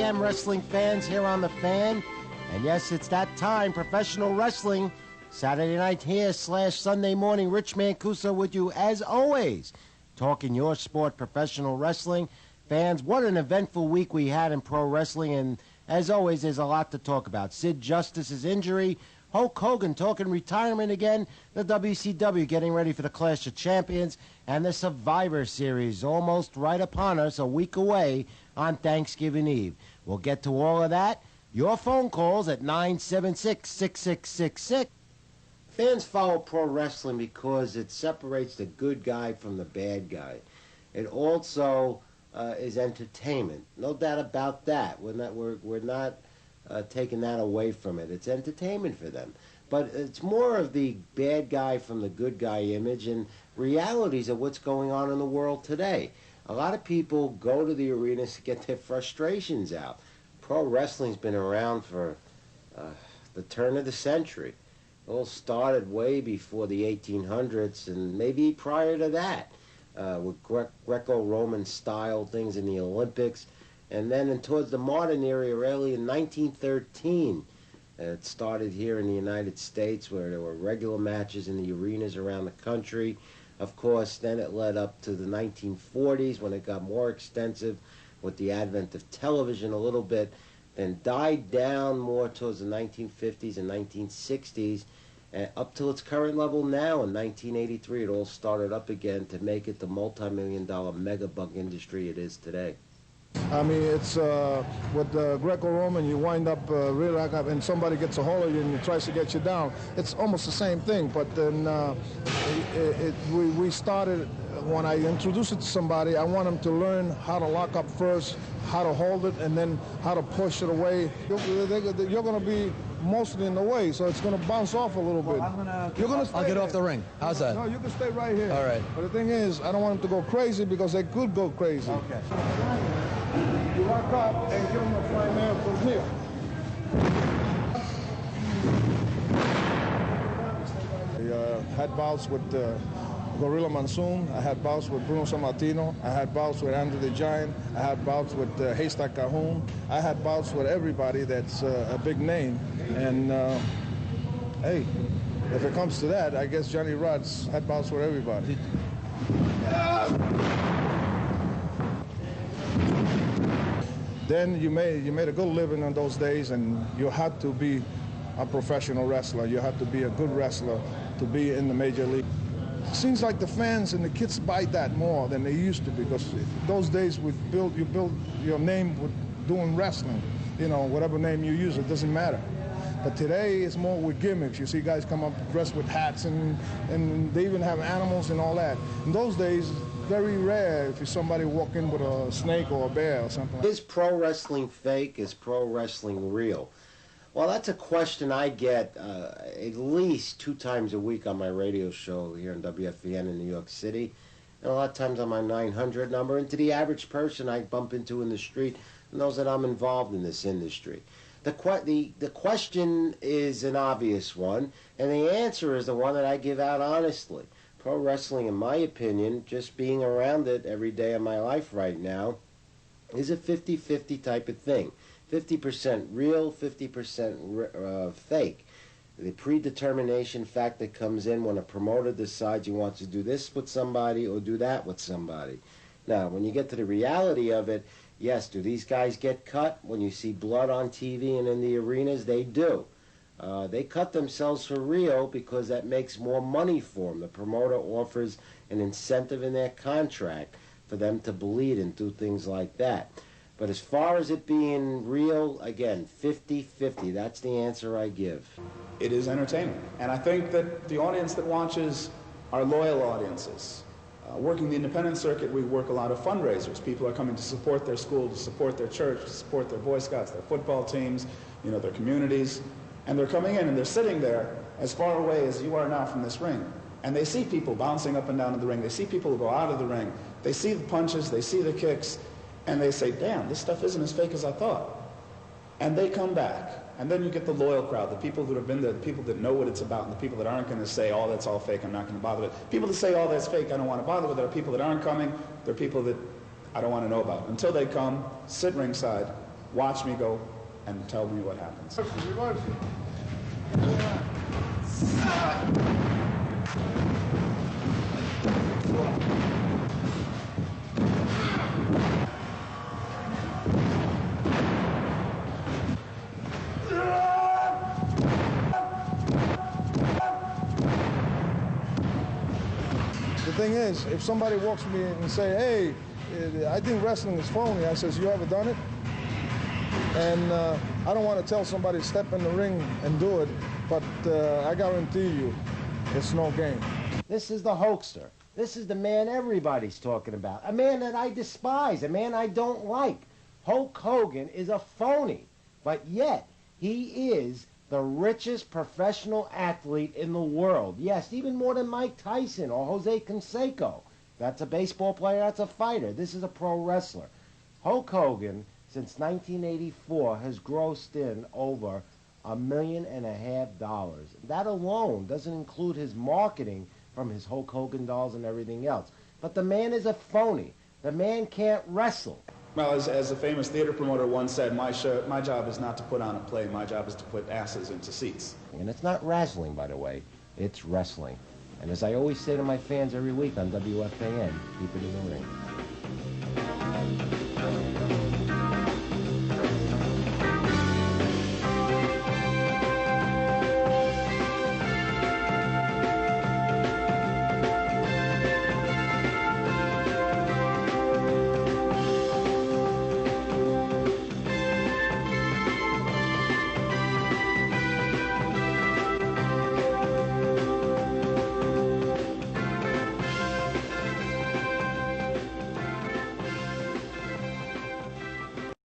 a.m. wrestling fans here on The Fan. And yes, it's that time, professional wrestling. Saturday night here / Sunday morning, Rich Mancuso with you as always. Talking your sport, professional wrestling. Fans, what an eventful week we had in pro wrestling. And as always, there's a lot to talk about. Sid Justice's injury. Hulk Hogan talking retirement again. The WCW getting ready for the Clash of Champions. And the Survivor Series almost right upon us, a week away on Thanksgiving Eve. We'll get to all of that. Your phone calls at 976-6666. Fans follow pro wrestling because it separates the good guy from the bad guy. It also is entertainment. No doubt about that. We're not taking that away from it. It's entertainment for them. But it's more of the bad guy from the good guy image and realities of what's going on in the world today. A lot of people go to the arenas to get their frustrations out. Pro wrestling's been around for the turn of the century. It all started way before the 1800s and maybe prior to that with Greco-Roman style things in the Olympics. And then towards the modern era, early in 1913, it started here in the United States where there were regular matches in the arenas around the country. Of course, then it led up to the 1940s when it got more extensive with the advent of television a little bit, then died down more towards the 1950s and 1960s, up till its current level now. In 1983, it all started up again to make it the multi-million-dollar mega-buck industry it is today. I mean, it's with the Greco-Roman, you wind up really like up and somebody gets a hold of you and tries to get you down. It's almost the same thing, but then we started, when I introduce it to somebody, I want them to learn how to lock up first, how to hold it, and then how to push it away. You're going to be mostly in the way, so it's going to bounce off a little bit. I'll get off the ring. How's that? No, you can stay right here. All right. But the thing is, I don't want them to go crazy because they could go crazy. Okay. You lock up and give them a flying nail from here. I had bouts with Gorilla Monsoon. I had bouts with Bruno Sammartino. I had bouts with Andre the Giant. I had bouts with Haystack Cahoon. I had bouts with everybody that's a big name. And hey, if it comes to that, I guess Johnny Rodz had bouts with everybody. Then you made a good living in those days, and you had to be a professional wrestler. You had to be a good wrestler to be in the major league. It seems like the fans and the kids buy that more than they used to, because those days you build your name with doing wrestling. You know, whatever name you use, it doesn't matter. But today it's more with gimmicks. You see guys come up dressed with hats, and they even have animals and all that. In those days, very rare if somebody walk in with a snake or a bear or something. Is pro wrestling fake? Is pro wrestling real? Well, that's a question I get at least 2 times a week on my radio show here in WFVN in New York City, and a lot of times on my 900 number, and to the average person I bump into in the street knows that I'm involved in this industry. The question is an obvious one, and the answer is the one that I give out honestly. Pro wrestling, in my opinion, just being around it every day of my life right now, is a 50-50 type of thing. 50% real, 50% fake. The predetermination factor comes in when a promoter decides he wants to do this with somebody or do that with somebody. Now, when you get to the reality of it, yes, do these guys get cut? When you see blood on TV and in the arenas, they do. They cut themselves for real because that makes more money for them. The promoter offers an incentive in their contract for them to bleed and do things like that. But as far as it being real, again, 50-50. That's the answer I give. It is entertainment. And I think that the audience that watches are loyal audiences. Working the independent circuit, we work a lot of fundraisers. People are coming to support their school, to support their church, to support their Boy Scouts, their football teams, their communities. And they're coming in and they're sitting there as far away as you are now from this ring. And they see people bouncing up and down in the ring. They see people go out of the ring. They see the punches, they see the kicks, and they say, damn, this stuff isn't as fake as I thought. And they come back. And then you get the loyal crowd, the people who have been there, the people that know what it's about, and the people that aren't going to say, oh, that's all fake, I'm not going to bother with it. People that say, oh, that's fake, I don't want to bother with it, are people that aren't coming. They're people that I don't want to know about. Until they come, sit ringside, watch me go and tell me what happens. The thing is, if somebody walks me and say, hey, I think wrestling is phony, I says, you ever done it? And I don't want to tell somebody to step in the ring and do it, but I guarantee you, it's no game. This is the hoaxer. This is the man everybody's talking about. A man that I despise, a man I don't like. Hulk Hogan is a phony, but yet he is the richest professional athlete in the world. Yes, even more than Mike Tyson or Jose Canseco. That's a baseball player, that's a fighter. This is a pro wrestler. Hulk Hogan, since 1984, has grossed in over $1.5 million. That alone doesn't include his marketing from his Hulk Hogan dolls and everything else. But the man is a phony. The man can't wrestle. Well, as a famous theater promoter once said, my job is not to put on a play, my job is to put asses into seats. And it's not wrestling, by the way. It's wrestling. And as I always say to my fans every week on WFAN, keep it in the ring.